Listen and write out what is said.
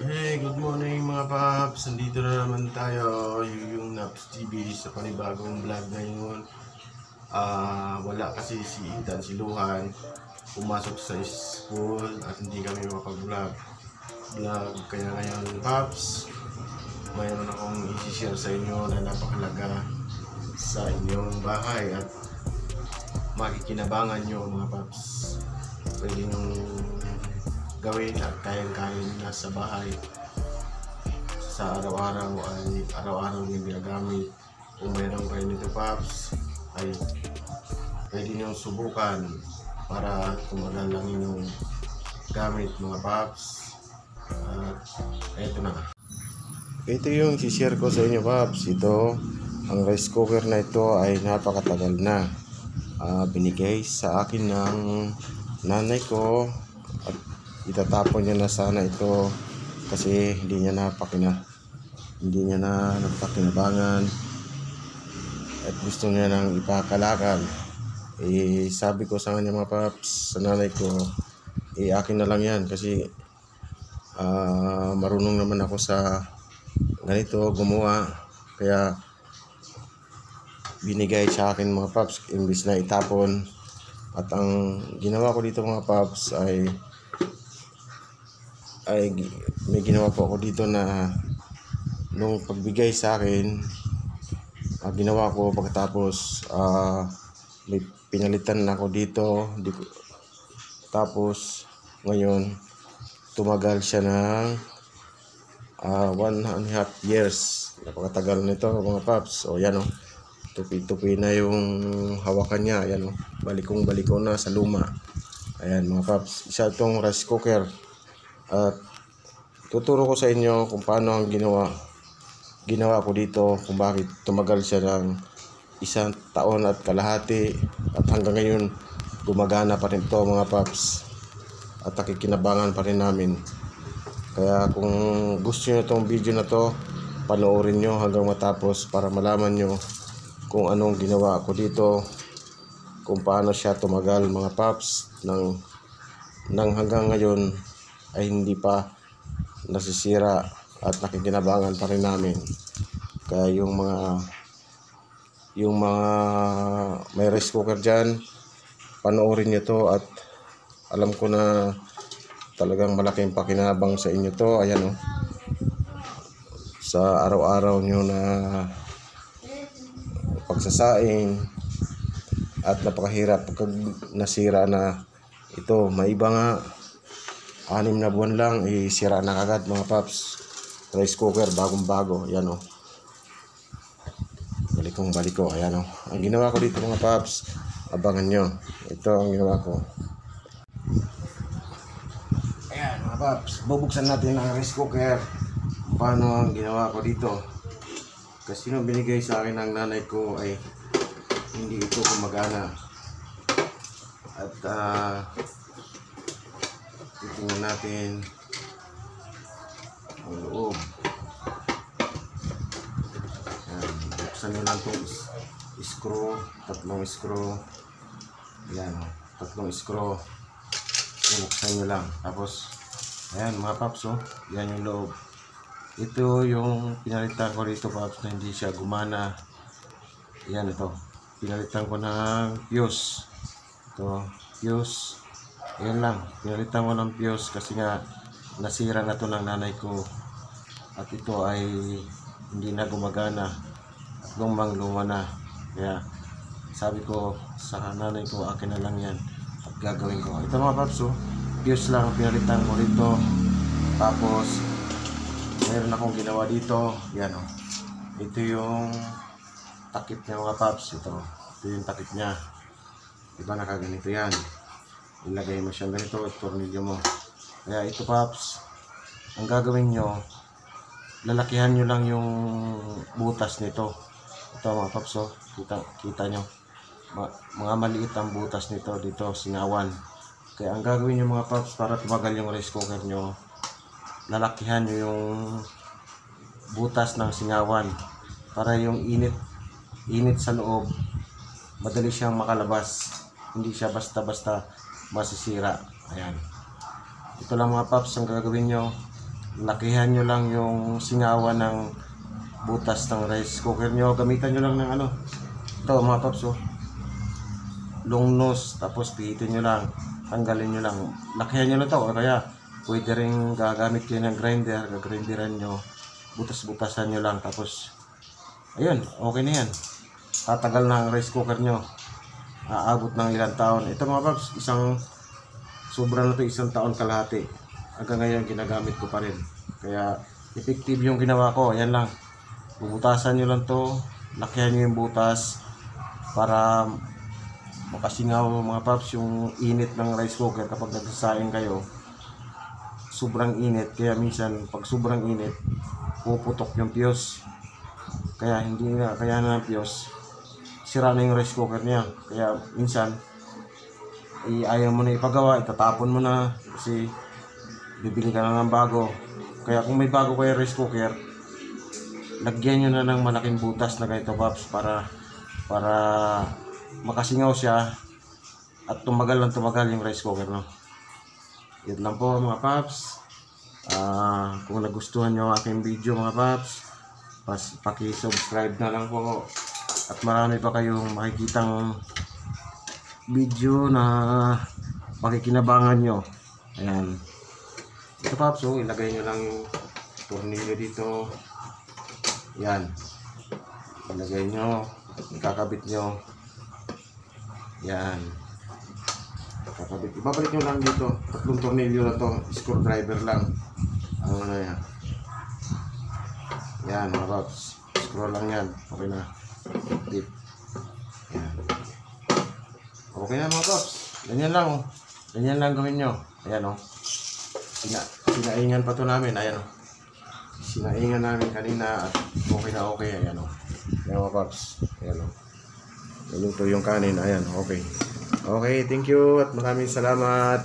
Hey, good morning mga paps. Nandito na naman tayo, yung Naps TV sa panibagong vlog ngayon. Wala kasi si Ethan, si Luhan, pumasok sa school at hindi kami makapag-vlog. Kaya ngayon paps, mayroon akong i-share sa inyo na napakalaga sa inyong bahay at makikinabangan nyo mga paps. Pwede nyo gawin at kayang-kayang nasa bahay sa araw-araw yung ginagamit. Kung mayroon kayo nito paps, ay pwede nyo subukan para tumagal lang yung gamit mga paps. Eto na, ito yung share ko sa inyo paps. Ito, ang rice cooker na ito ay napakatagal na. Binigay sa akin ng nanay ko at itatapon niya na sana ito kasi hindi niya na napakinabangan at gusto niya nang ipakalakal. Sabi ko sa kanya mga paps, sa nanay ko, akin na lang yan kasi marunong naman ako sa ganito gumawa, kaya binigay sa akin mga paps imbis na itapon. At ang ginawa ko dito mga paps ay may ginawa po ako dito na nung pagbigay sa akin, ginawa ko pagkatapos may pinalitan na ako dito. Tapos ngayon tumagal siya ng 1.5 years. Napakatagal nito mga paps. O yan o, tupi-tupi na yung hawakan niya. Ayan o, balikong-baliko na sa luma. Ayan mga paps, isa itong rice cooker. At tuturo ko sa inyo kung paano ang ginawa ko dito, kung bakit tumagal siya ng 1 taon at kalahati at hanggang ngayon gumagana pa rin ito mga paps at nakikinabangan pa rin namin. Kaya kung gusto nyo itong video na to, panoorin nyo hanggang matapos para malaman nyo kung anong ginawa ko dito, kung paano siya tumagal mga paps nang hanggang ngayon ay hindi pa nasisira at nakikinabangan pa rin namin. Kaya yung mga may rice cooker dyan, panoorin nyo to at alam ko na talagang malaking pakinabang sa inyo to. Ayan o, sa araw-araw nyo na pagsasaing at napakahirap pag nasira na ito. May iba nga 6 na buwan lang sira na kagad mga paps. Rice cooker bagong bago. Ayan o, balikong baliko. Ayan o, ang ginawa ko dito mga paps, abangan nyo. Ito ang ginawa ko. Ayan mga paps, bubuksan natin ang rice cooker. Paano ang ginawa ko dito, kasi nung binigay sa akin ng nanay ko ay hindi ito gumagana. At titingnan natin ang loob. Ayan, buksan nyo lang itong screw, 3 screw. Ayan, 3 screw. Buksan nyo lang. Tapos ayan mga paps, yan yung loob. Ito yung pinalitan ko dito paps na hindi siya gumana. Ayan, ito pinalitan ko ng fuse. Ito fuse. Ayan lang, pinalitan ko ng fuse kasi nga nasira na to ng nanay ko at ito ay hindi na gumagana at lumang-luma na. Kaya sabi ko sa nanay ko, akin na lang yan at gagawin ko. Ito mga paps, fuse lang pinalitan ko dito. Tapos meron akong ginawa dito. Yan o, ito yung takip niya mga paps. Ito yung takip niya. Diba nakaganito yan, ilagay mo siya ganito at tornilyo mo. Kaya ito paps, ang gagawin nyo, lalakihan nyo lang yung butas nito. Ito mga paps, kita nyo, mga maliit ang butas nito dito, singawan. Kaya ang gagawin nyo mga paps para tumagal yung rice cooker nyo, lalakihan nyo yung butas ng singawan para yung init sa loob madali siyang makalabas, hindi siya basta-basta masisira. Ayan, ito lang mga paps ang gagawin nyo. lakihan nyo lang yung singawan ng butas ng rice cooker nyo. Gamitan nyo lang ng ano, ito mga paps, oh, long nose, tapos pihitin nyo lang, tanggalin nyo lang, lakihan nyo lang to, o kaya pwede rin gagamit kayo ng grinder, gagrinderan nyo, butas-butasan nyo lang, tapos ayun, okay na yan. Tatagal na ang rice cooker nyo, aabot ng ilang taon. Ito mga paps, sobra na to, 1 taon kalahati. Hanggang ngayon ginagamit ko pa rin, kaya effective yung ginawa ko. Ayan lang, bubutasan nyo lang to, lakihan nyo yung butas para makasingaw mga paps yung init ng rice cooker. Kapag nagsasaing kayo, sobrang init, kaya minsan pag sobrang init puputok yung fuse, kaya hindi na kaya na ng fuse, sira na yung rice cooker niya. Kaya minsan ayaw mo na ipagawa, itatapon mo na kasi bibili ka na ng bago. Kaya kung may bago kayo rice cooker, lagyan nyo na ng malaking butas na ganito paps, para makasingaw siya at tumagal yung rice cooker, no? Yun lang po mga paps. Kung nagustuhan nyo ang aking video mga paps, paki-subscribe na lang po, at marami pa kayong makikitang video na makikinabangan nyo. Ayan, ito paps, oh, ilagay nyo lang yung tornilyo dito. Yan, ilagay nyo, ikakabit nyo. Yan, kakabit, ibabalik nyo lang dito. 3 tornilyo na to, screwdriver lang ang ano yan. Yan mga paps, screw lang yan, okay na. Dip. Yan, okay na mga paps. Ganyan lang, oh, ganyan lang gawin nyo. Ayan, oh, sinaingan pa to namin. Ayan, oh, sinaingan namin kanina at okay na okay. Ayan, oh, ayan mga paps. Ayan, oh, naluto yung kanin. Ayan, okay. Okay, thank you at maraming salamat.